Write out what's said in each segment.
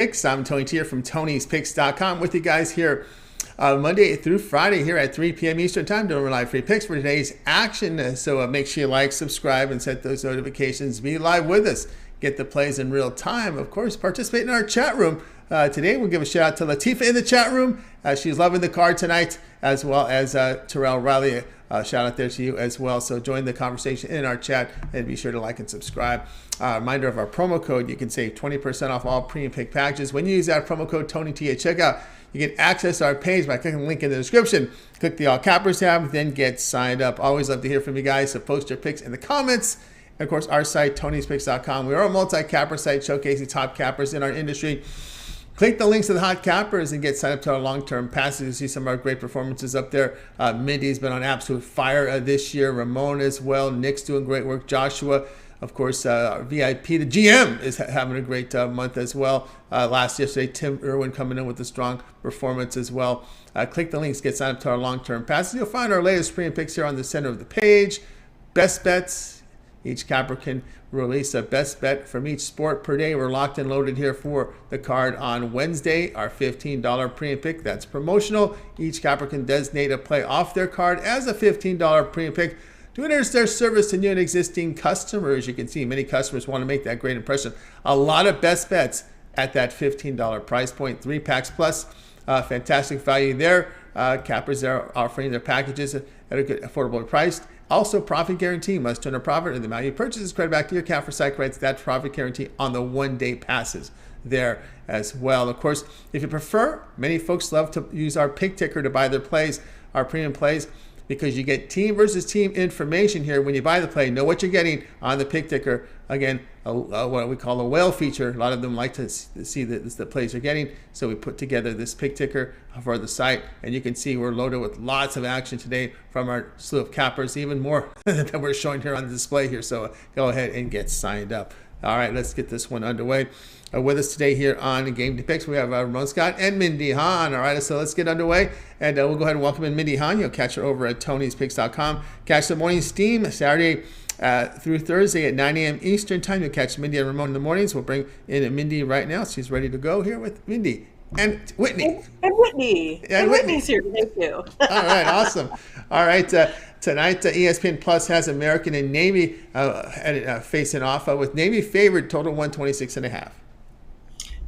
Picks. I'm Tony Tier from Tony'sPicks.com with you guys here Monday through Friday here at 3 p.m. Eastern Time doing live free picks for today's action. So make sure you like, subscribe, and set those notifications. Be live with us. Get the plays in real time. Of course, participate in our chat room. Today, we'll give a shout out to Latifa in the chat room. She's loving the card tonight, as well as Terrell Riley. Shout out there to you as well. So join the conversation in our chat and be sure to like and subscribe. Reminder of our promo code. You can save 20% off all premium pick packages. When you use that promo code TonyT at checkout, you can access our page by clicking the link in the description. Click the All Cappers tab, then get signed up. Always love to hear from you guys, so post your picks in the comments. And of course, our site, Tony'sPicks.com. We are a multi-capper site showcasing top cappers in our industry. Click the links to the hot cappers and get signed up to our long-term passes. You see some of our great performances up there. Mindy's been on absolute fire this year. Ramon as well. Nick's doing great work. Joshua, of course, our VIP. The GM is having a great month as well. Yesterday, Tim Irwin coming in with a strong performance as well. Click the links, get signed up to our long-term passes. You'll find our latest premium picks here on the center of the page. Best bets. Each capper can release a best bet from each sport per day. We're locked and loaded here for the card on Wednesday. Our $15 premium pick, that's promotional. Each capper can designate a play off their card as a $15 premium pick to enhance their service to new and existing customers. You can see many customers want to make that great impression. A lot of best bets at that $15 price point. 3 packs plus. Fantastic value there. Cappers are offering their packages at a good, affordable price. Also, profit guarantee. Must turn a profit, and the amount you purchase is credit back to your account for site credits. That profit guarantee on the one-day passes there as well. Of course, if you prefer, many folks love to use our pick ticker to buy their plays, our premium plays, because you get team versus team information here when you buy the play. Know what you're getting on the pick ticker. Again, what we call a whale feature. A lot of them like to see the plays they're getting. So we put together this pick ticker for the site. And you can see we're loaded with lots of action today from our slew of cappers, even more that we're showing here on the display here. So go ahead and get signed up. All right, let's get this one underway. With us today here on Game Day Picks, we have Ramon Scott and Mindy Hahn. All right, so let's get underway. And we'll go ahead and welcome in Mindy Hahn. You'll catch her over at Tony'sPicks.com. Catch the morning steam Saturday through Thursday at 9 a.m. Eastern Time. You'll catch Mindy and Ramon in the mornings. We'll bring in Mindy right now. She's ready to go here with Mindy and Whitney. And Whitney. And Whitney's here today, too. All right, awesome. All right, tonight ESPN Plus has American and Navy facing off with Navy favored total 126.5.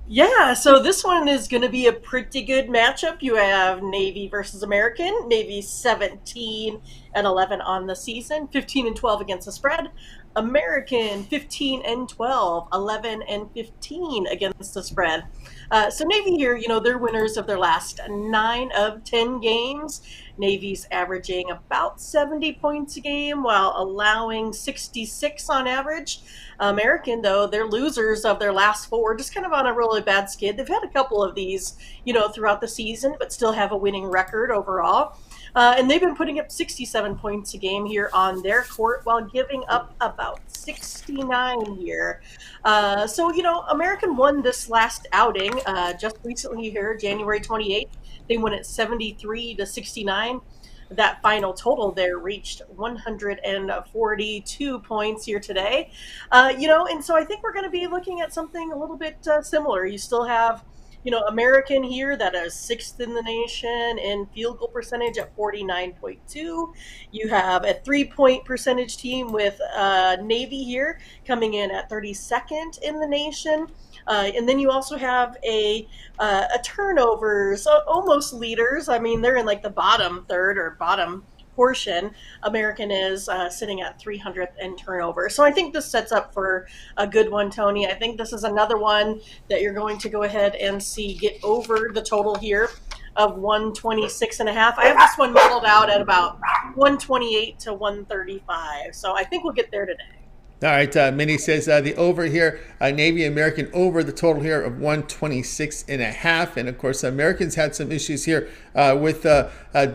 Yeah, so this one is going to be a pretty good matchup. You have Navy versus American. Navy 17-11 on the season, 15-12 against the spread. American 15-12, 11-15 against the spread. So Navy here, they're winners of their last 9 of 10 games. Navy's averaging about 70 points a game while allowing 66 on average. American, though, they're losers of their last 4, just kind of on a really bad skid. They've had a couple of these, throughout the season, but still have a winning record overall. And they've been putting up 67 points a game here on their court while giving up about 69 here. So, American won this last outing just recently here, January 28th. They won at 73-69. That final total there reached 142 points here today. And so I think we're going to be looking at something a little bit similar. You still have American here that is 6th in the nation in field goal percentage at 49.2. You have a 3-point percentage team with Navy here coming in at 32nd in the nation. And then you also have a turnovers, almost leaders. I mean, they're in like the bottom third or bottom portion. American is sitting at 300th in turnover. So I think this sets up for a good one, Tony. I think this is another one that you're going to go ahead and see get over the total here of 126.5. I have this one modeled out at about 128 to 135. So I think we'll get there today. All right, Minnie says the over here, Navy American over the total here of 126.5. And of course, Americans had some issues here with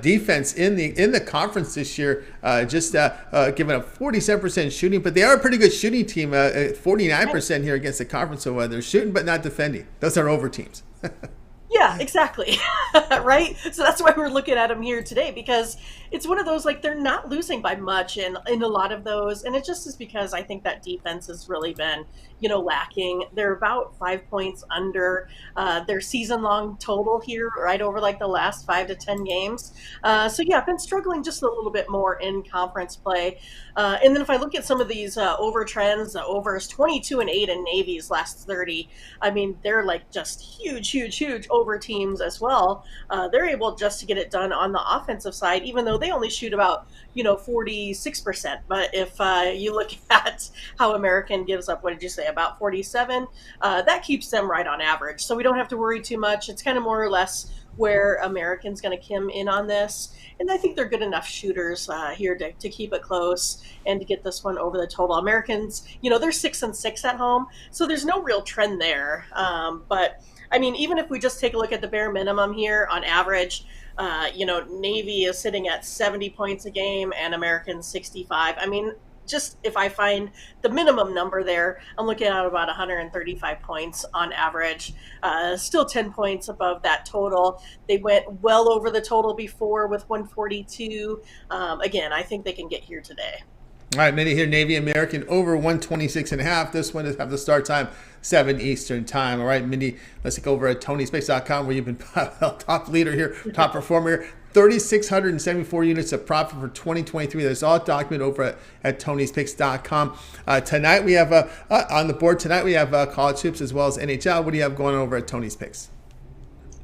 defense in the conference this year, just giving up 47% shooting, but they are a pretty good shooting team, 49% here against the conference. So they're shooting but not defending. Those are over teams. Yeah, exactly. Right? So that's why we're looking at them here today, because it's one of those, like, they're not losing by much in a lot of those. And it just is because I think that defense has really been, lacking. They're about 5 points under their season-long total here, right over like the last 5 to 10 games. So yeah, I've been struggling just a little bit more in conference play. And then if I look at some of these over trends, the overs 22-8 in Navy's last 30. I mean, they're like just huge over teams as well. They're able just to get it done on the offensive side, even though they only shoot about 46%. But if you look at how American gives up, what did you say, about 47? That keeps them right on average. So we don't have to worry too much. It's kind of more or less where American's going to come in on this. And I think they're good enough shooters here to keep it close and to get this one over the total. Americans, they're 6-6 at home, so there's no real trend there. But I mean, even if we just take a look at the bare minimum here on average, Navy is sitting at 70 points a game and Americans 65. I mean, just if I find the minimum number there, I'm looking at about 135 points on average, still 10 points above that total. They went well over the total before with 142. Again, I think they can get here today. All right, Mindy here, Navy American over 126.5. This one is have the start time 7 Eastern time. All right, Mindy, let's take over at TonySpace.com where you've been top leader here, top performer here. 3,674 units of profit for 2023. That's all documented over at TonySpace.com. Tonight we have on the board. Tonight we have college hoops as well as NHL. What do you have going over at TonySpace?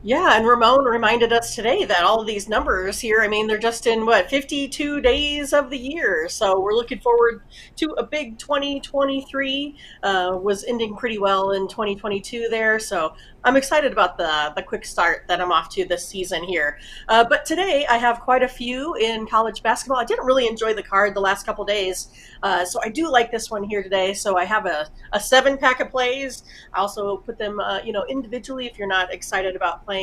Yeah, and Ramon reminded us today that all of these numbers here, I mean, they're just in 52 days of the year. So we're looking forward to a big 2023. Was ending pretty well in 2022 there. So I'm excited about the quick start that I'm off to this season here. But today I have quite a few in college basketball. I didn't really enjoy the card the last couple days. So I do like this one here today. So I have a 7-pack of plays. I also put them, individually if you're not excited about playing,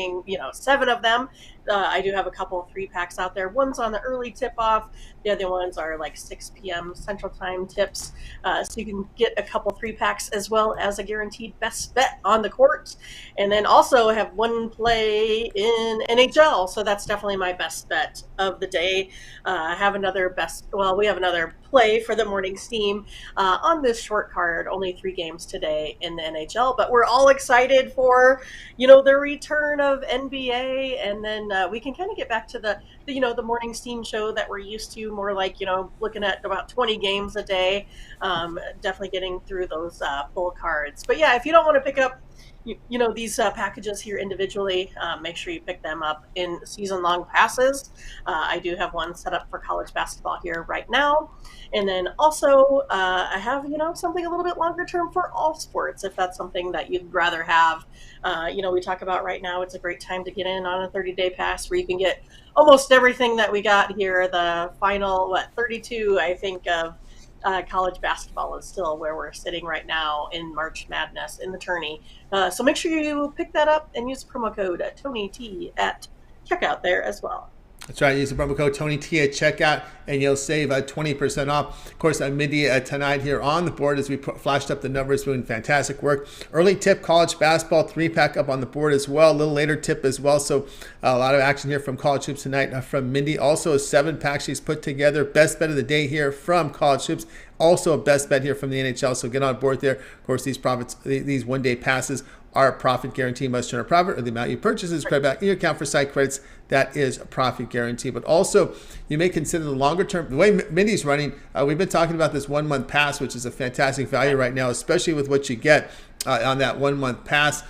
7 of them. I do have a couple of 3-packs out there. One's on the early tip-off. The other ones are like 6 p.m. Central Time tips. So you can get a couple 3-packs as well as a guaranteed best bet on the court. And then also have one play in NHL. So that's definitely my best bet of the day. I have another we have another play for the morning steam on this short card. Only 3 games today in the NHL. But we're all excited for, the return of NBA. And then we can kind of get back to the morning steam show that we're used to, more like, looking at about 20 games a day, definitely getting through those full cards. But yeah, if you don't want to pick up these packages here individually, make sure you pick them up in season-long passes. I do have one set up for college basketball here right now. And then also I have, something a little bit longer term for all sports, if that's something that you'd rather have. We talk about right now, it's a great time to get in on a 30-day pass where you can get almost everything that we got here. The final, 32, I think, of college basketball is still where we're sitting right now in March Madness in the tourney. So make sure you pick that up and use promo code TonyT at checkout there as well. That's right. Use the promo code TonyT at checkout, and you'll save 20% off. Of course, Mindy tonight here on the board as we flashed up the numbers, doing fantastic work. Early tip, college basketball, 3-pack up on the board as well. A little later tip as well. So a lot of action here from college hoops tonight from Mindy. Also a 7-pack she's put together. Best bet of the day here from college hoops. Also a best bet here from the NHL. So get on board there. Of course, these one-day passes are a profit guarantee. Must turn a profit or the amount you purchase is credit back in your account for site credits. That is a profit guarantee. But also, you may consider the longer term. The way Mindy's running, we've been talking about this 1-month pass, which is a fantastic value right now, especially with what you get on that 1-month pass.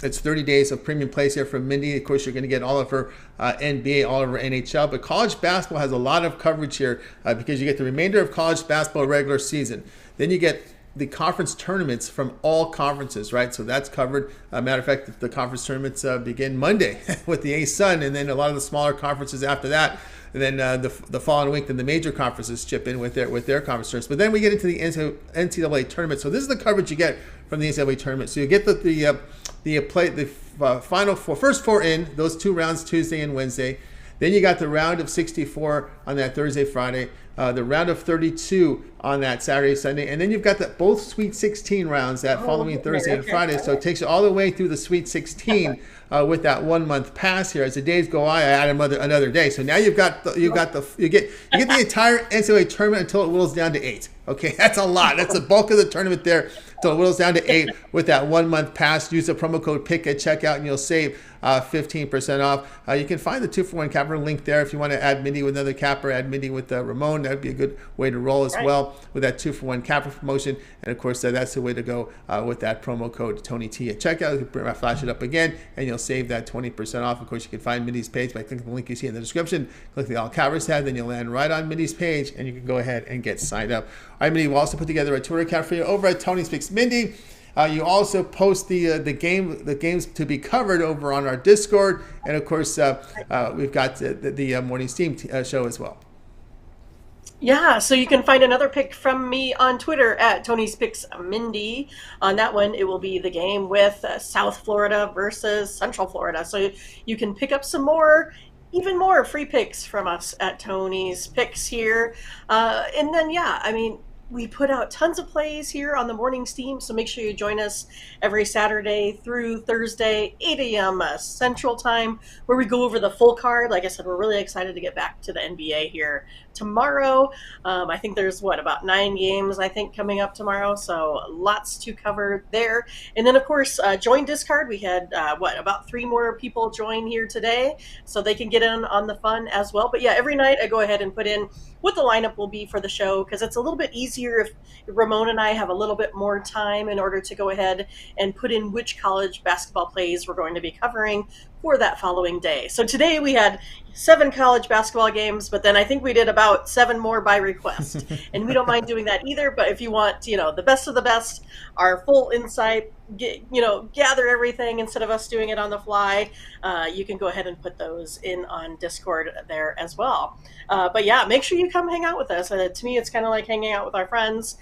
It's 30 days of premium plays here from Mindy. Of course, you're going to get all of her NBA, all of her NHL. But college basketball has a lot of coverage here because you get the remainder of college basketball regular season. Then you get the conference tournaments from all conferences, right? So that's covered. Matter of fact, the conference tournaments begin Monday with the A-Sun, and then a lot of the smaller conferences after that. And then the following week, then the major conferences chip in with their conference tournaments. But then we get into the NCAA tournament. So this is the coverage you get from the NCAA tournament. So you get the final first 4 in those 2 rounds, Tuesday and Wednesday. Then you got the round of 64 on that Thursday, Friday. the round of 32 on that Saturday, Sunday, and then you've got both Sweet 16 rounds that following Thursday and Friday. So it takes you all the way through the Sweet 16 with that 1 month pass here. As the days go on, I add another day. So now you get the entire NCAA tournament until it whittles down to 8. Okay, that's a lot. That's the bulk of the tournament there. So it whittles down to 8 with that 1 month pass. Use the promo code PICK at checkout and you'll save 15% off. You can find the 2-for-1 capper link there if you want to add Mindy with another capper, add Mindy with Ramon. That would be a good way to roll as well with that 2-for-1 capper promotion. And of course, that's the way to go with that promo code TonyT at checkout. You can flash it up again and you'll save that 20% off. Of course, you can find Mindy's page by clicking the link you see in the description. Click the All Cappers tab, then you'll land right on Mindy's page and you can go ahead and get signed up. All right, Mindy, we'll also put together a Twitter account for you over at Tony's Picks Mindy. You also post the games to be covered over on our Discord, and of course we've got the morning steam show as well. Yeah, so you can find another pick from me on Twitter at Tony's Picks Mindy. On that one, it will be the game with South Florida versus Central Florida. So you can pick up even more free picks from us at Tony's Picks here. And then, we put out tons of plays here on the morning steam, so make sure you join us every Saturday through Thursday, 8 a.m. Central Time, where we go over the full card. Like I said, we're really excited to get back to the NBA here tomorrow. I think there's, about 9 games, coming up tomorrow, so lots to cover there. And then, of course, join Discard. We had, about 3 more people join here today, so they can get in on the fun as well. But yeah, every night I go ahead and put in what the lineup will be for the show, because it's a little bit easier if Ramon and I have a little bit more time in order to go ahead and put in which college basketball plays we're going to be covering for that following day. So today we had 7 college basketball games, but then I think we did about 7 more by request. And we don't mind doing that either, but if you want, the best of the best, our full insight, gather everything instead of us doing it on the fly, you can go ahead and put those in on Discord there as well. But yeah, make sure you come hang out with us. To me, it's kind of like hanging out with our friends.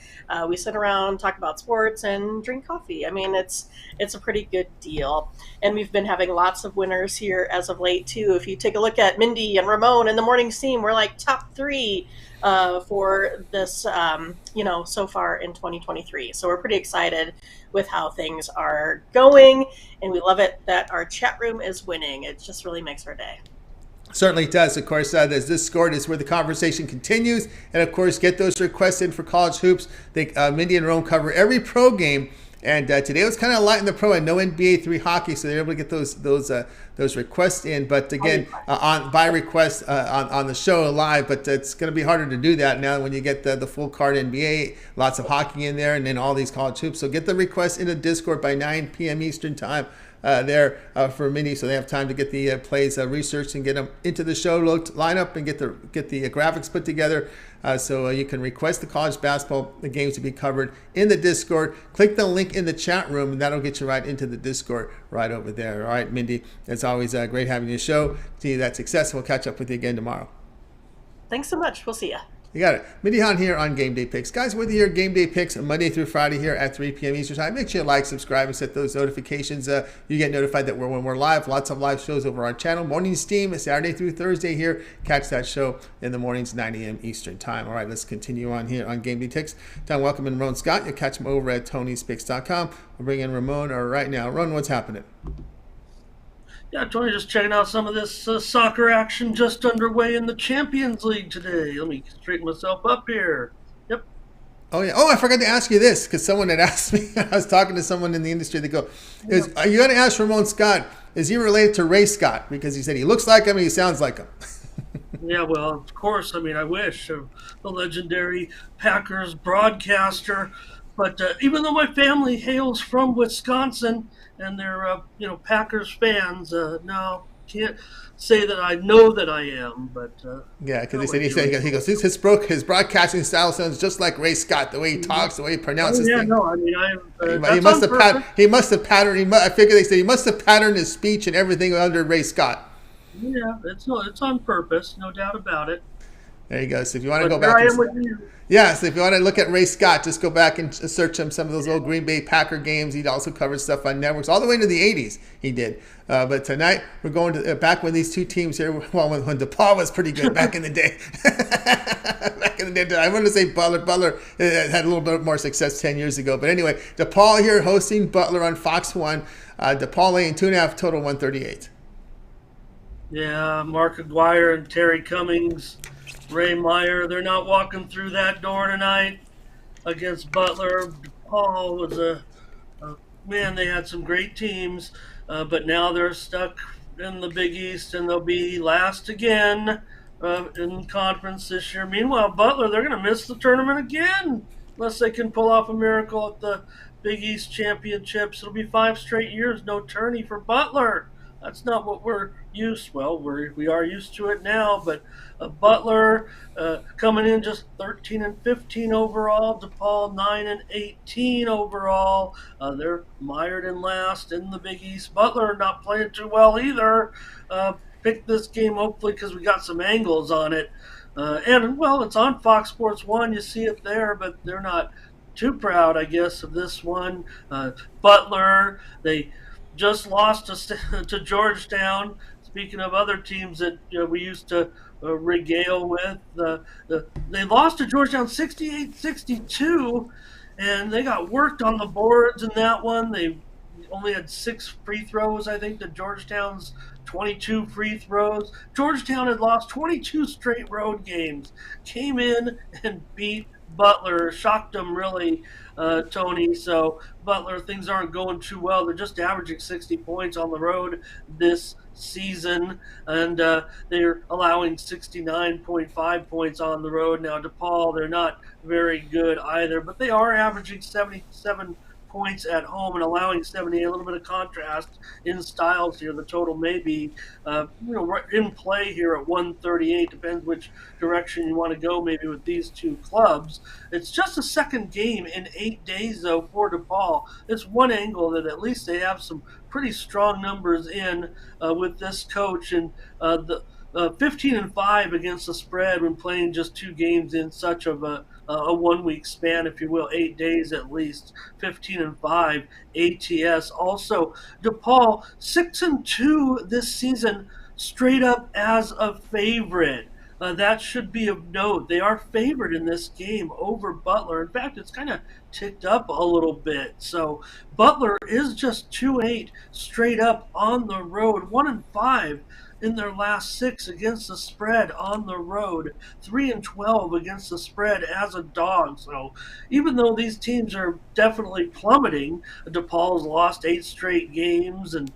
We sit around, talk about sports, and drink coffee. I mean, it's a pretty good deal. And we've been having lots of winners here as of late, too. If you take a look at Mindy and Ramon and the morning steam, we're like top 3 for this, so far in 2023. So we're pretty excited with how things are going, and we love it that our chat room is winning. It just really makes our day. Certainly does. Of course, there's Discord is where the conversation continues, and of course, get those requests in for college hoops. Mindy and Rome cover every pro game. And today was kind of light in the pro and no NBA 3 hockey, so they're able to get those requests in. But again, by request on the show live. But it's going to be harder to do that now when you get the full card NBA, lots of hockey in there, and then all these college hoops. So get the requests in the Discord by 9 p.m. Eastern time. For Mindy, so they have time to get the plays researched and get them into the show lineup and get the graphics put together. So you can request the college basketball games to be covered in the Discord. Click the link in the chat room, and that'll get you right into the Discord right over there. All right, Mindy, it's always great having you show. See you that success. We'll catch up with you again tomorrow. Thanks so much. We'll see ya. You got it. Mindy Hahn here on Game Day Picks. Guys, whether you're Game Day Picks Monday through Friday here at 3 p.m. Eastern Time, make sure you like, subscribe, and set those notifications. You get notified that when we're live. Lots of live shows over our channel. Morning Steam, Saturday through Thursday here. Catch that show in the mornings, 9 a.m. Eastern Time. All right, let's continue on here on Game Day Picks. Time welcoming Ramon Scott. You'll catch him over at Tony'sPicks.com. We'll bring in Ramon right now. Ramon, what's happening? Yeah, Tony, just checking out some of this soccer action just underway in the Champions League today. Let me straighten myself up here. Yep. Oh, yeah. Oh, I forgot to ask you this because someone had asked me. I was talking to someone in the industry. They go, you got to ask Ramon Scott, is he related to Ray Scott? Because he said he looks like him and he sounds like him. Yeah, well, of course. I mean, I wish. The legendary Packers broadcaster. But even though my family hails from Wisconsin, and they're Packers fans. No, can't say that I know that I am, but yeah, because he goes his broadcasting style sounds just like Ray Scott, the way he talks, the way he pronounces things. No, I mean he must have patterned. I figure they say he must have patterned his speech and everything under Ray Scott. Yeah, it's on purpose, no doubt about it. There you go. So if you want to But go here back I and am with you. yeah, so if you want to look at Ray Scott, just go back and search him some of those old Green Bay Packer games. He also covered stuff on networks all the way into the 80s. He did. But tonight we're going to back when these two teams here, well, when DePaul was pretty good back in the day. Back in the day, I want to say Butler. Butler had a little bit more success 10 years ago. But anyway, DePaul here hosting Butler on Fox 1. DePaul laying 2.5, total 138. Yeah, Mark Aguirre and Terry Cummings, Ray Meyer, they're not walking through that door tonight against Butler. DePaul was man, they had some great teams, but now they're stuck in the Big East and they'll be last again in conference this year. Meanwhile, Butler, they're going to miss the tournament again unless they can pull off a miracle at the Big East Championships. It'll be 5 straight years, no tourney for Butler. That's not what we're used. Well, we are used to it now, but Butler coming in just 13-15 overall. DePaul 9-18 overall. They're mired in last in the Big East. Butler not playing too well either. Picked this game hopefully because we got some angles on it. And well, it's on Fox Sports 1. You see it there, but they're not too proud, I guess, of this one. Butler, they just lost to Georgetown. Speaking of other teams that we used to regale with, they lost to Georgetown 68-62, and they got worked on the boards in that one. They only had 6 free throws, I think, to Georgetown's 22 free throws. Georgetown had lost 22 straight road games, came in and beat Butler, shocked them really, Tony. So Butler, things aren't going too well. They're just averaging 60 points on the road this season, and they're allowing 69.5 points on the road. Now, DePaul, they're not very good either, but they are averaging 77 points at home and allowing 70. A little bit of contrast in styles here. The total may be in play here at 138. Depends which direction you want to go maybe with these two clubs. It's just a second game in 8 days though for DePaul. It's one angle that at least they have some pretty strong numbers in with this coach, and the 15-5 against the spread when playing just 2 games in such of a 1 week span, if you will, 8 days at least. 15-5 ATS. Also, DePaul 6-2 this season, straight up as a favorite. That should be of note. They are favored in this game over Butler. In fact, it's kind of ticked up a little bit. So Butler is just 2-8 straight up on the road, 1-5 in their last 6 against the spread on the road, 3-12 against the spread as a dog. So even though these teams are definitely plummeting, DePaul's lost 8 straight games, and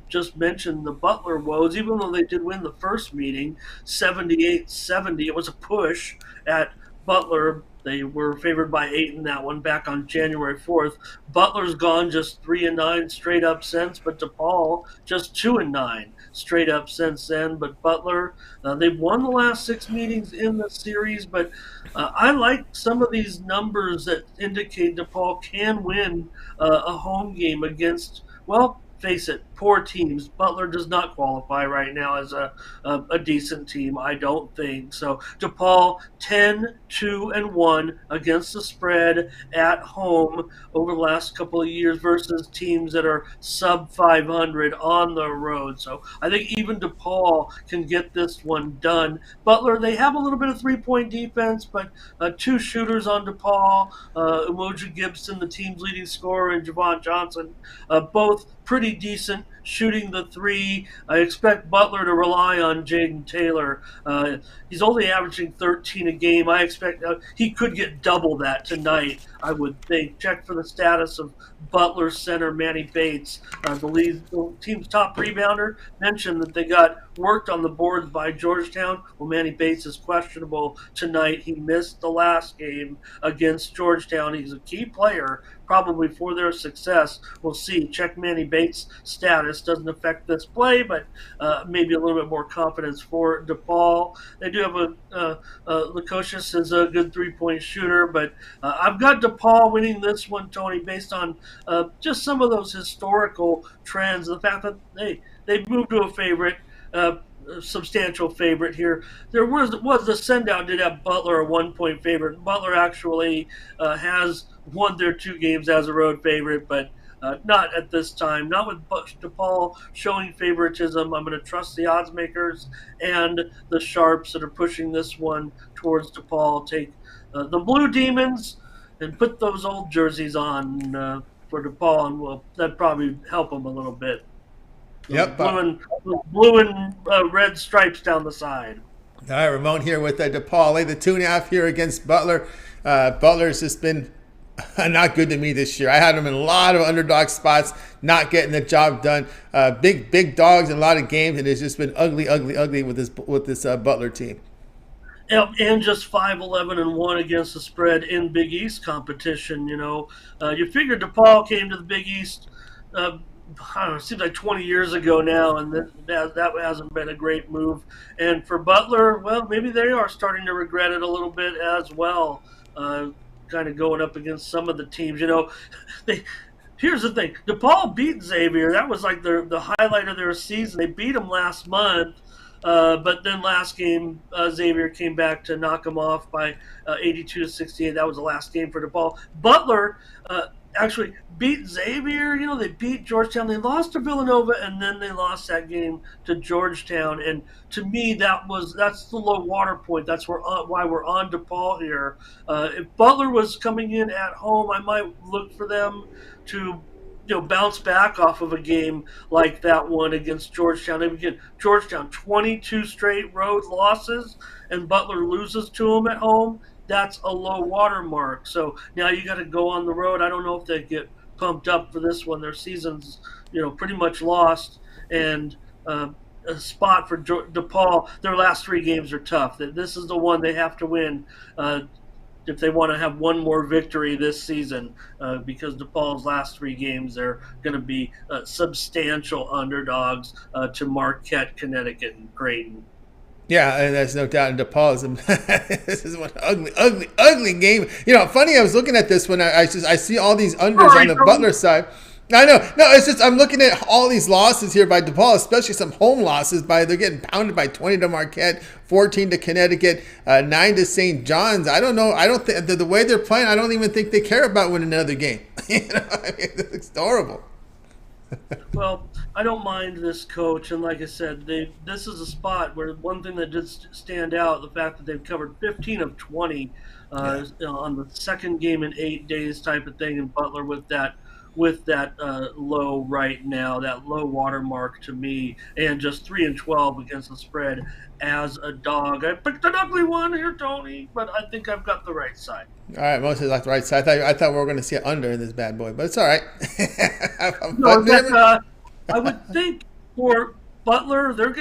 just mentioned the Butler woes. Even though they did win the first meeting, 78-70, it was a push at Butler. They were favored by 8 in that one back on January 4th. Butler's gone just 3-9 straight up since, but DePaul just 2-9 straight up since then. But Butler, they've won the last 6 meetings in the series, but I like some of these numbers that indicate DePaul can win a home game against, well, face it, poor teams. Butler does not qualify right now as a decent team, I don't think. So DePaul 10-2-1 against the spread at home over the last couple of years versus teams that are sub 500 on the road. So I think even DePaul can get this one done. Butler, they have a little bit of 3-point defense, but 2 shooters on DePaul, Umoja Gibson, the team's leading scorer, and Javon Johnson, both pretty decent shooting the 3. I expect Butler to rely on Jaden Taylor. He's only averaging 13 a game. I expect he could get double that tonight, I would think. Check for the status of Butler center Manny Bates, the team's top rebounder. Mentioned that they got worked on the boards by Georgetown. Well, Manny Bates is questionable tonight. He missed the last game against Georgetown. He's a key player probably for their success. We'll see. Check Manny Bates' status. Doesn't affect this play, but maybe a little bit more confidence for DePaul. They do have Lukosius is a good 3-point shooter, but I've got DePaul winning this one, Tony, based on just some of those historical trends. The fact that they've moved to a favorite. substantial favorite here. There was the send out did have Butler a 1 point favorite. Butler actually has won their 2 games as a road favorite, but not at this time. Not with DePaul showing favoritism. I'm going to trust the odds makers and the sharps that are pushing this one towards DePaul. Take the Blue Demons and put those old jerseys on for DePaul, and that'd probably help them a little bit. Yep. Blue and red stripes down the side. All right, Ramon here with DePaul. Lay the 2.5 here against Butler. Butler's just been not good to me this year. I had them in a lot of underdog spots, not getting the job done. Big dogs in a lot of games, and it's just been ugly with this Butler team. And just 5-11-1 against the spread in Big East competition. You figured DePaul came to the Big East. I don't know, it seems like 20 years ago now, and that hasn't been a great move. And for Butler, well, maybe they are starting to regret it a little bit as well, kind of going up against some of the teams. Here's the thing. DePaul beat Xavier. That was like the highlight of their season. They beat them last month, but then last game, Xavier came back to knock them off by 82-68. That was the last game for DePaul. Butler actually beat Xavier. They beat Georgetown. They lost to Villanova, and then they lost that game to Georgetown. And to me, that's the low water point. That's why we're on DePaul here. If Butler was coming in at home, I might look for them to bounce back off of a game like that one against Georgetown. Again, Georgetown 22 straight road losses, and Butler loses to them at home. That's a low water mark. So now you got to go on the road. I don't know if they get pumped up for this one. Their season's, pretty much lost. And a spot for DePaul, their last 3 games are tough. This is the one they have to win if they want to have one more victory this season, because DePaul's last 3 games, they're going to be substantial underdogs to Marquette, Connecticut, and Creighton. Yeah, and there's no doubt in DePaul. This is one ugly game. Funny, I was looking at this one. I see all these unders on the Butler side. I know. No, it's just I'm looking at all these losses here by DePaul, especially some home losses. They're getting pounded by 20 to Marquette, 14 to Connecticut, 9 to St. John's. I don't know. I don't think the way they're playing, I don't even think they care about winning another game. It's horrible. Well, I don't mind this coach, and like I said, this is a spot where one thing that did stand out, the fact that they've covered 15 of 20 on the second game in 8 days type of thing, and Butler with that low right now, that low water mark to me, and just 3-12 against the spread as a dog. I picked an ugly one here, Tony, but I think I've got the right side. All right, mostly like the right side. I thought we were going to see it under in this bad boy, but it's all right. I would think for Butler, Butler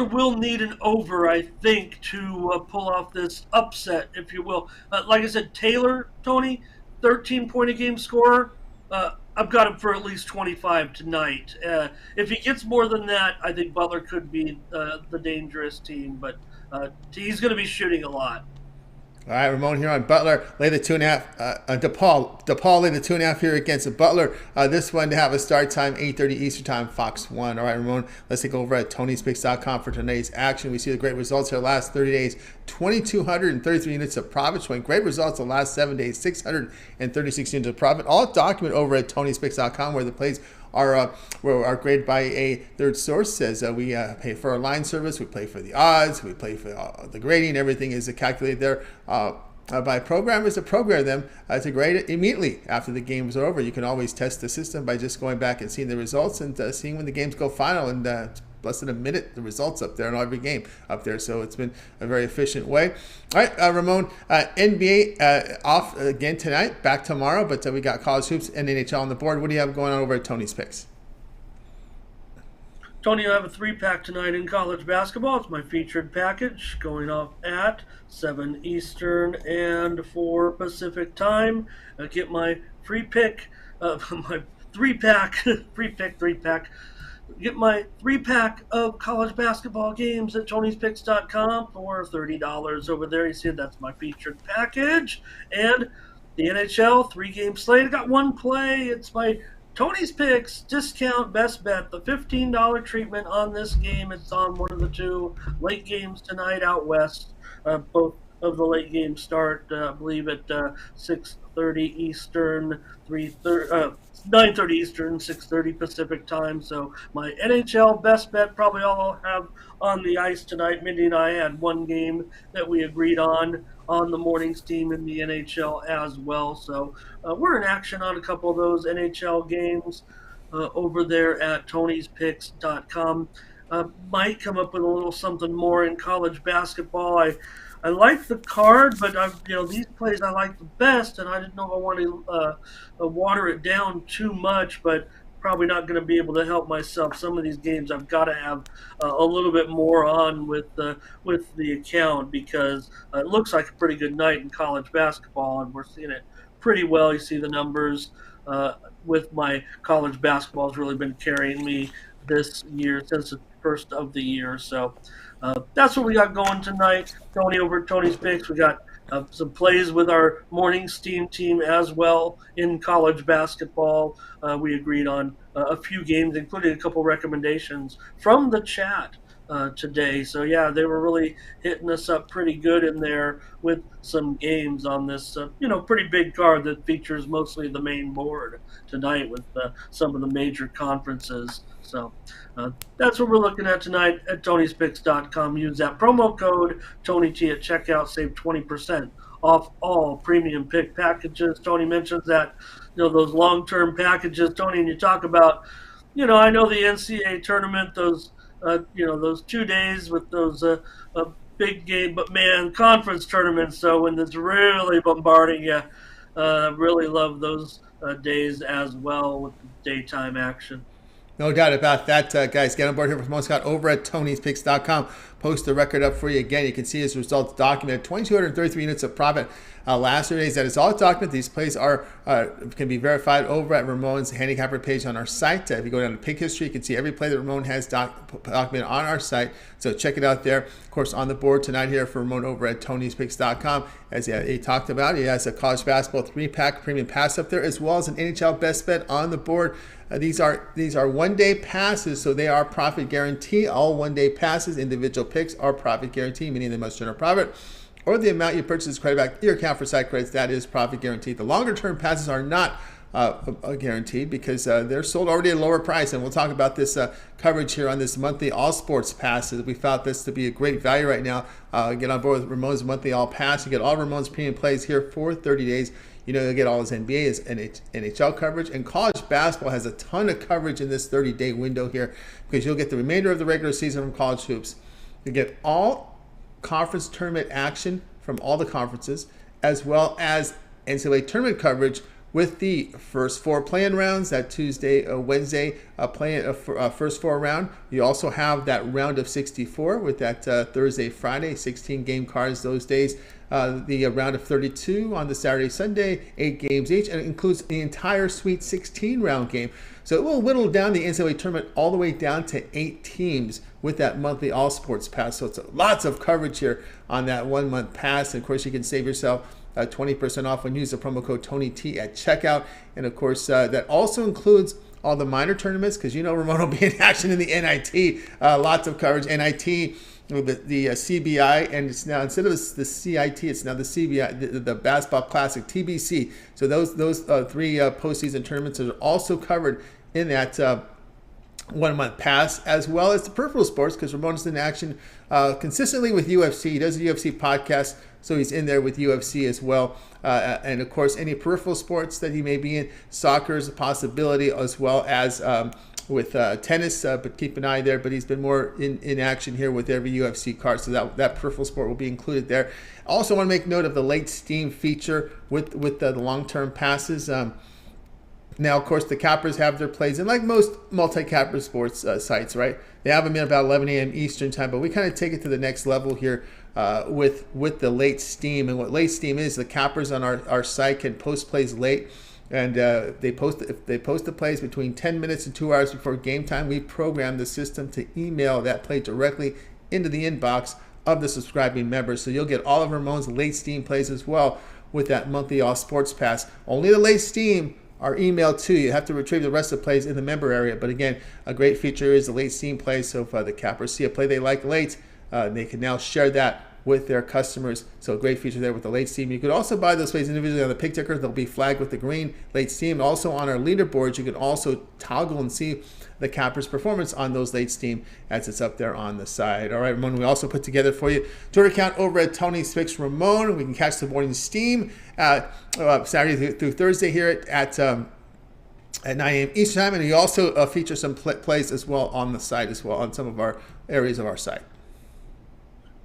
will need an over, I think, to pull off this upset, if you will. Like I said, Taylor, Tony, 13-point-a-game scorer. I've got him for at least 25 tonight. If he gets more than that, I think Butler could be the dangerous team, but he's going to be shooting a lot. All right, Ramon here on Butler. Lay the 2.5. DePaul lay the 2.5 here against Butler. This one to have a start time, 8:30 Eastern time, Fox 1. All right, Ramon, let's take over at Tony'sPicks.com for today's action. We see the great results here last 30 days. 2,233 units of profit, showing great results the last 7 days. 636 units of profit. All document over at Tony'sPicks.com, where the plays are graded by a third source. Says we pay for our line service, we pay for the odds, we pay for the grading. Everything is calculated there by programmers to program them to grade it immediately after the games are over. You can always test the system by just going back and seeing the results and seeing when the games go final, and less than a minute the results up there in every game up there. So it's been a very efficient way. All right, Ramon, NBA off again tonight, back tomorrow, but we got college hoops and NHL on the board. What do you have going on over at Tony's Picks? Tony, I have a 3-pack tonight in college basketball. It's my featured package going off at 7 Eastern and 4 Pacific time. Get my free pick, my 3-pack, three-pack. Get my 3-pack of college basketball games at Tony'sPicks.com for $30 over there. You see, that's my featured package. And the NHL 3-game slate. I got one play. It's my Tony's Picks discount best bet, the $15 treatment on this game. It's on one of the two late games tonight out west. Both of the late games start, I believe, at 6:30 Eastern, 9:30 Eastern, 6:30 Pacific time. So my NHL best bet, probably all I'll have on the ice tonight. Mindy and I had one game that we agreed on the morning's team in the NHL as well. So we're in action on a couple of those NHL games over there at tonyspicks.com. Might come up with a little something more in college basketball. I like the card, but these plays I like the best, and I didn't know if I want to water it down too much, but probably not going to be able to help myself. Some of these games I've got to have a little bit more on with the account, because it looks like a pretty good night in college basketball, and we're seeing it pretty well. You see the numbers with my college basketball has really been carrying me this year since the first of the year. So that's what we got going tonight. Tony over at Tony's Picks. We got some plays with our morning steam team as well in college basketball. We agreed on a few games, including a couple recommendations from the chat today. So yeah, they were really hitting us up pretty good in there with some games on this pretty big card that features mostly the main board tonight with some of the major conferences. So that's what we're looking at tonight at tonyspicks.com. Use that promo code TonyT at checkout, save 20% off all premium pick packages. Tony mentions that those long-term packages, Tony, and you talk about I know the NCAA tournament, those 2 days with those big game, but man, conference tournaments. So when it's really bombarding you, really love those days as well with the daytime action. No doubt about that, guys. Get on board here with Ramon Scott over at Tony'sPicks.com. Post the record up for you again. You can see his results documented. 2,233 units of profit last 3 days. That is all documented. These plays can be verified over at Ramon's handicapper page on our site. If you go down to pick history, you can see every play that Ramon has documented on our site. So check it out there. Of course, on the board tonight here for Ramon over at Tony'sPicks.com. As he talked about, he has a college basketball 3-pack premium pass up there, as well as an NHL best bet on the board. These are 1-day passes, so they are profit guarantee. All 1-day passes, individual picks are profit guarantee, meaning they must generate profit, or the amount you purchase is credited back to your account for site credits. That is profit guaranteed. The longer term passes are not guaranteed because they're sold already at a lower price, and we'll talk about this coverage here on this monthly all sports passes. We found this to be a great value right now. Get on board with Ramon's monthly all pass. You get all Ramon's premium plays here for 30 days. You'll get all his NBA, his NHL coverage, and college basketball has a ton of coverage in this 30-day window here, because you'll get the remainder of the regular season from college hoops. You get all conference tournament action from all the conferences, as well as NCAA tournament coverage with the first 4 play-in rounds, that Tuesday, Wednesday first 4 round. You also have that round of 64 with that Thursday, Friday, 16 game cards those days. The round of 32 on the Saturday, Sunday, 8 games each, and it includes the entire Sweet 16 round game. So it will whittle down the NCAA tournament all the way down to 8 teams with that monthly all sports pass. So it's lots of coverage here on that 1 month pass. And of course, you can save yourself 20% off when you use the promo code TonyT at checkout. And of course, that also includes all the minor tournaments, because Ramon will be in action in the NIT. Lots of coverage. NIT, the CBI, and it's now, instead of the CIT, it's now the CBI, the Basketball Classic, TBC. So those 3 postseason tournaments are also covered in that 1 month pass, as well as the peripheral sports, because Ramon is in action consistently with UFC. He does a UFC podcast, so he's in there with UFC as well. And of course, any peripheral sports that he may be in, soccer is a possibility, as well as with tennis, but keep an eye there. But he's been more in action here with every UFC card, so that peripheral sport will be included there. Also want to make note of the late steam feature with the long-term passes. Now, of course, the cappers have their plays, and like most multi-capper sports sites, right? They have them in about 11 a.m. Eastern time, but we kind of take it to the next level here with the late steam. And what late steam is, the cappers on our site can post plays late, and if they post the plays between 10 minutes and 2 hours before game time, we program the system to email that play directly into the inbox of the subscribing members. So you'll get all of Ramon's late steam plays as well with that monthly all sports pass. Only the late steam our email too. You have to retrieve the rest of the plays in the member area. But again, a great feature is the late steam play. So if the cappers see a play they like late, they can now share that with their customers. So a great feature there with the late steam. You could also buy those plays individually on the pick ticker. They'll be flagged with the green late steam. Also on our leaderboards, you can also toggle and see the capper's performance on those late steam as it's up there on the side. All right, Ramon, we also put together for you Twitter account over at Tony's Picks Ramon. We can catch the morning steam Saturday through Thursday here at 9 a.m. Eastern time, and we also feature some plays as well on the site as well on some of our areas of our site.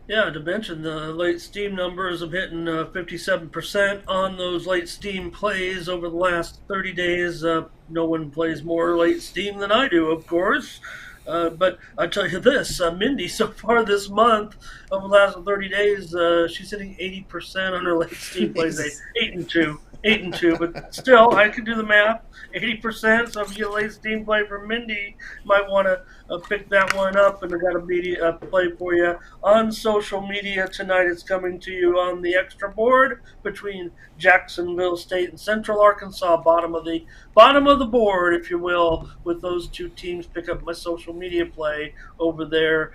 Yeah, to mention the late steam numbers of hitting 57% on those late steam plays over the last 30 days. No one plays more late steam than I do, of course. But I tell you this, Mindy, so far this month, over the last 30 days, she's hitting 80% on her late steam plays. 8 and 2, but still, I can do the math. 80%. So if you get a late steam play from Mindy, you might want to pick that one up. And I got a media play for you on social media tonight. It's coming to you on the extra board between Jacksonville State and Central Arkansas, bottom of the board, if you will, with those two teams. Pick up my social media play over there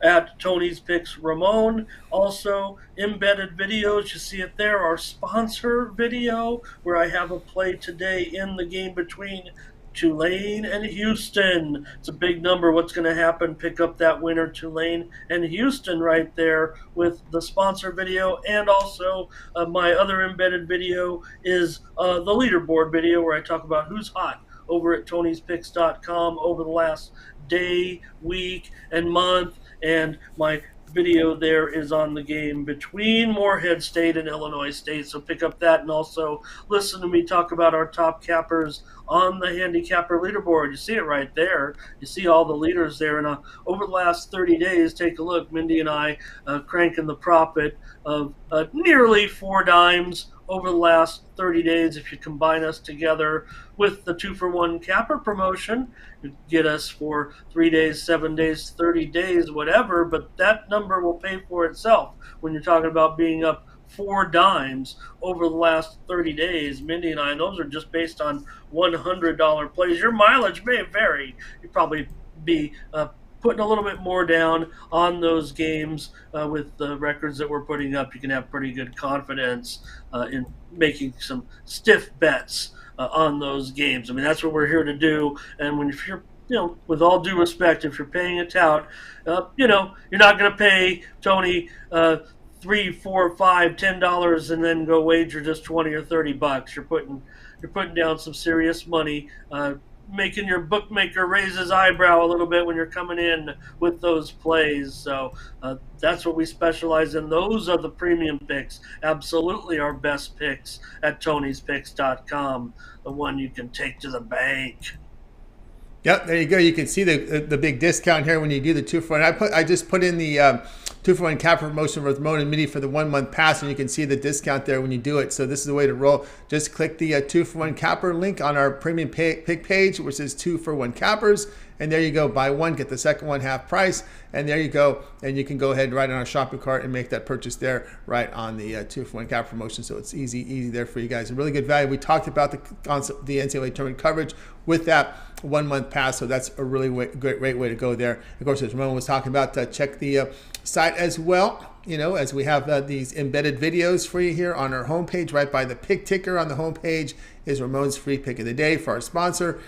at Tony's Picks Ramon. Also, embedded videos, you see it there, our sponsor video, where I have a play today in the game between Tulane and Houston. It's a big number. What's going to happen? Pick up that winner, Tulane and Houston, right there with the sponsor video. And also my other embedded video is the leaderboard video, where I talk about who's hot over at Tony'sPicks.com over the last day, week, and month. And my video there is on the game between Morehead State and Illinois State. So pick up that, and also listen to me talk about our top cappers on the handicapper leaderboard. You see it right there. You see all the leaders there. And over the last 30 days, take a look. Mindy and I cranking the profit of nearly 4 dimes over the last 30 days. If you combine us together with the 2-for-1 capper promotion, you get us for 3 days, 7 days, 30 days, whatever, but that number will pay for itself when you're talking about being up 4 dimes over the last 30 days. Mindy and I, and those are just based on $100 plays. Your mileage may vary. You'd probably be putting a little bit more down on those games with the records that we're putting up. You can have pretty good confidence in making some stiff bets on those games. I mean, that's what we're here to do. And if you're, with all due respect, if you're paying a tout, you're not going to pay Tony $3, $4, $5, $10 and then go wager just $20 or $30. You're putting down some serious money, making your bookmaker raise his eyebrow a little bit when you're coming in with those plays. So that's what we specialize in. Those are the premium picks. Absolutely our best picks at Tony'sPicks.com, the one you can take to the bank. Yep, there you go. You can see the big discount here when you do the 2-for-1. I just put in the 2-for-1 capper promotion with Ramon and Mindy for the 1-month pass, and you can see the discount there when you do it. So this is the way to roll. Just click the 2-for-1 capper link on our premium pick page, which is 2-for-1 cappers. And there you go. Buy one, get the second one half price. And there you go. And you can go ahead and write on our shopping cart and make that purchase there right on the 2-for-1 capper promotion. So it's easy there for you guys. A really good value. We talked about the NCAA tournament coverage with that 1-month pass. So that's a really great way to go there. Of course, as Ramon was talking about, check the site as well. As we have these embedded videos for you here on our homepage, right by the pick ticker on the homepage is Ramon's free pick of the day for our sponsor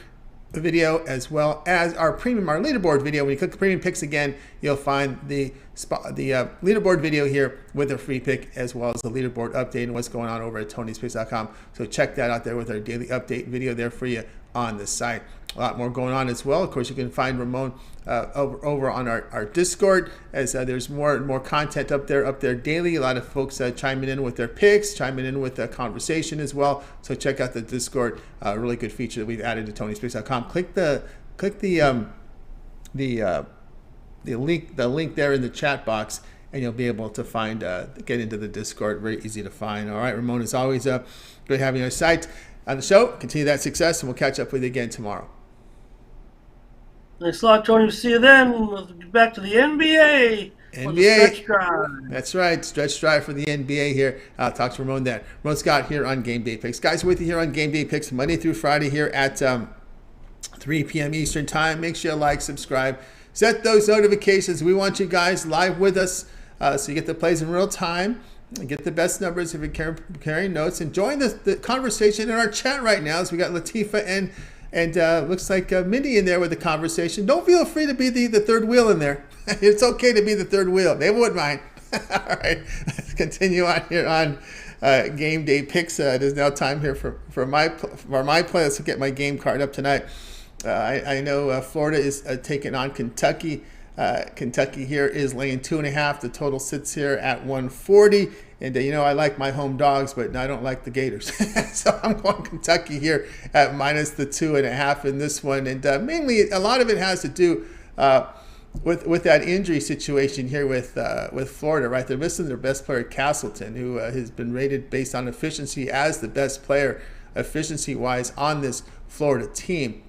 video, as well as our leaderboard video. When you click the premium picks again, you'll find the leaderboard video here with a free pick, as well as the leaderboard update and what's going on over at Tony'sPicks.com. So check that out there with our daily update video there for you on the site. A lot more going on as well. Of course, you can find Ramon over on our Discord, as there's more and more content up there daily. A lot of folks chiming in with their picks, chiming in with the conversation as well. So check out the Discord. Really good feature that we've added to Tony'sPicks.com. Click the link there in the chat box, and you'll be able to find get into the Discord. Very easy to find. All right, Ramon, is always great having you on site on the show. Continue that success, and we'll catch up with you again tomorrow. Thanks a lot, Tony. We'll see you then. We'll get back to the NBA. for the stretch NBA. drive. That's right. Stretch drive for the NBA here. I'll talk to Ramon then. Ramon Scott here on Game Day Picks. Guys, with you here on Game Day Picks Monday through Friday here at 3 p.m. Eastern Time. Make sure you like, subscribe, set those notifications. We want you guys live with us so you get the plays in real time. Get the best numbers if you're carrying notes. And join the conversation in our chat right now as we got Latifah and looks like Mindy in there with the conversation. Don't feel free to be the third wheel in there. It's okay to be the third wheel. They wouldn't mind. All right, let's continue on here on Game Day Picks. It is now time here for my play. Let's get my game card up tonight. I know Florida is taking on Kentucky. Kentucky here is laying 2.5. The total sits here at 140. And I like my home dogs, but I don't like the Gators. So I'm going Kentucky here at minus the 2.5 in this one. And mainly, a lot of it has to do with that injury situation here with Florida, right? They're missing their best player, Castleton, who has been rated based on efficiency as the best player efficiency-wise on this Florida team.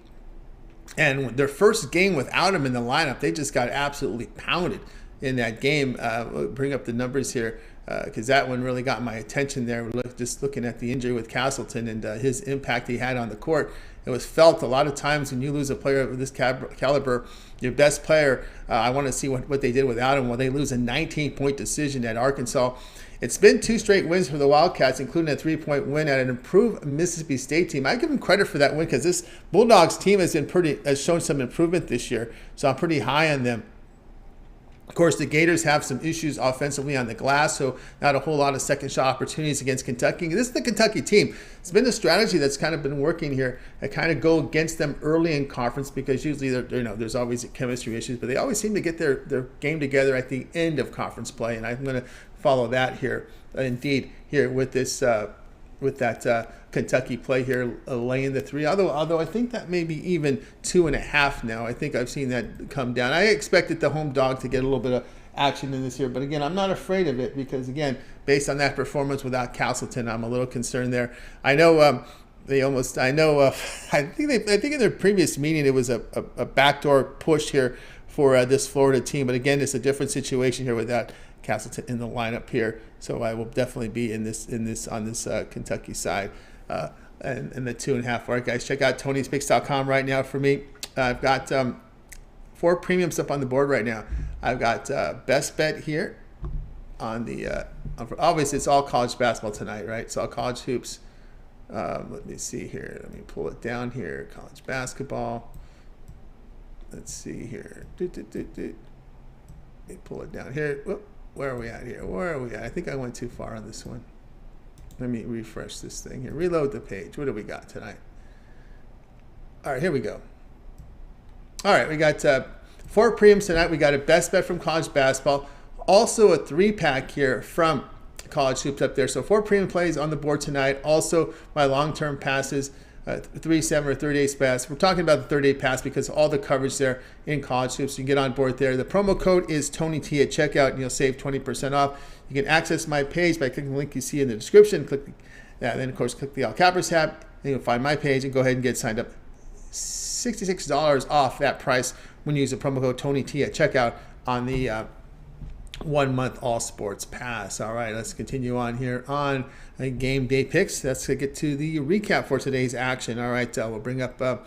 And their first game without him in the lineup, they just got absolutely pounded in that game. We'll bring up the numbers here because that one really got my attention there. Just looking at the injury with Castleton and his impact he had on the court. It was felt a lot of times when you lose a player of this caliber, your best player, I want to see what they did without him. Well, they lose a 19-point decision at Arkansas. It's been 2 straight wins for the Wildcats, including a 3-point win at an improved Mississippi State team. I give them credit for that win because this Bulldogs team has shown some improvement this year, so I'm pretty high on them. Of course, the Gators have some issues offensively on the glass, so not a whole lot of second shot opportunities against Kentucky. This is the Kentucky team. It's been a strategy that's kind of been working here. I kind of go against them early in conference because usually there's always chemistry issues, but they always seem to get their game together at the end of conference play, and I'm going to follow that here. Indeed, here with this with that Kentucky play here, laying the 3. Although I think that may be even 2.5 now. I think I've seen that come down. I expected the home dog to get a little bit of action in this here, but again, I'm not afraid of it because again, based on that performance without Castleton, I'm a little concerned there. I know I think in their previous meeting it was a backdoor push here for this Florida team, but again, it's a different situation here with that Castleton in the lineup here, so I will definitely be on this Kentucky side and the 2.5. All right, guys, check out Tony'sPicks.com right now for me. I've got 4 premiums up on the board right now. I've got best bet here on the obviously it's all college basketball tonight, right? It's all college hoops. Let me see here. Let me pull it down here. College basketball. Let's see here. Let me pull it down here. Whoop. Where are we at here? Where are we at? I think I went too far on this one. Let me refresh this thing here. Reload the page. What do we got tonight? All right, here we go. All right, we got 4 premiums tonight. We got a best bet from college basketball. Also a 3-pack here from college hoops up there. So 4 premium plays on the board tonight. Also my long-term passes. 3-7 or 38 pass. We're talking about the 38 pass because all the coverage there in college hoops. You can get on board there. The promo code is TonyT at checkout, and you'll save 20% off. You can access my page by clicking the link you see in the description. Then, of course, click the All Cappers tab, and you'll find my page and go ahead and get signed up. $66 off that price when you use the promo code TonyT at checkout on the 1-month all sports pass. All right, let's continue on here on Game Day Picks. Let's get to the recap for today's action. All right, we'll bring up the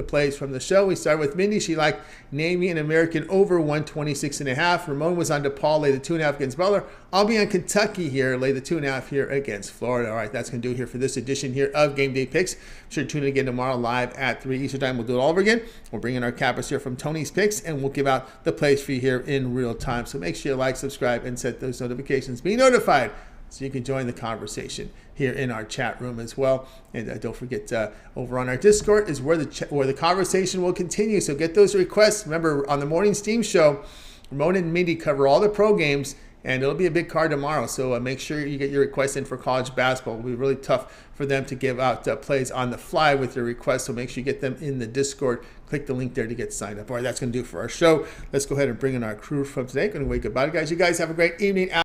plays from the show. We start with Mindy. She liked Navy and American over 126.5. Ramon was on DePaul, lay the 2.5 against Butler. I'll be on Kentucky here, lay the 2.5 here against Florida. All right, that's going to do it here for this edition here of Game Day Picks. Be sure to tune in again tomorrow live at 3 Eastern Time. We'll do it all over again. We'll bring in our cappers here from Tony's Picks, and we'll give out the plays for you here in real time. So make sure you like, subscribe, and set those notifications. Be notified so you can join the conversation here in our chat room as well. And don't forget, over on our Discord is where the conversation will continue. So get those requests. Remember, on the morning Steam show, Ramon and Mindy cover all the pro games, and it'll be a big card tomorrow. So make sure you get your requests in for college basketball. It'll be really tough for them to give out plays on the fly with your requests. So make sure you get them in the Discord. Click the link there to get signed up. All right, that's going to do it for our show. Let's go ahead and bring in our crew from today. Going to wait goodbye, guys. You guys have a great evening.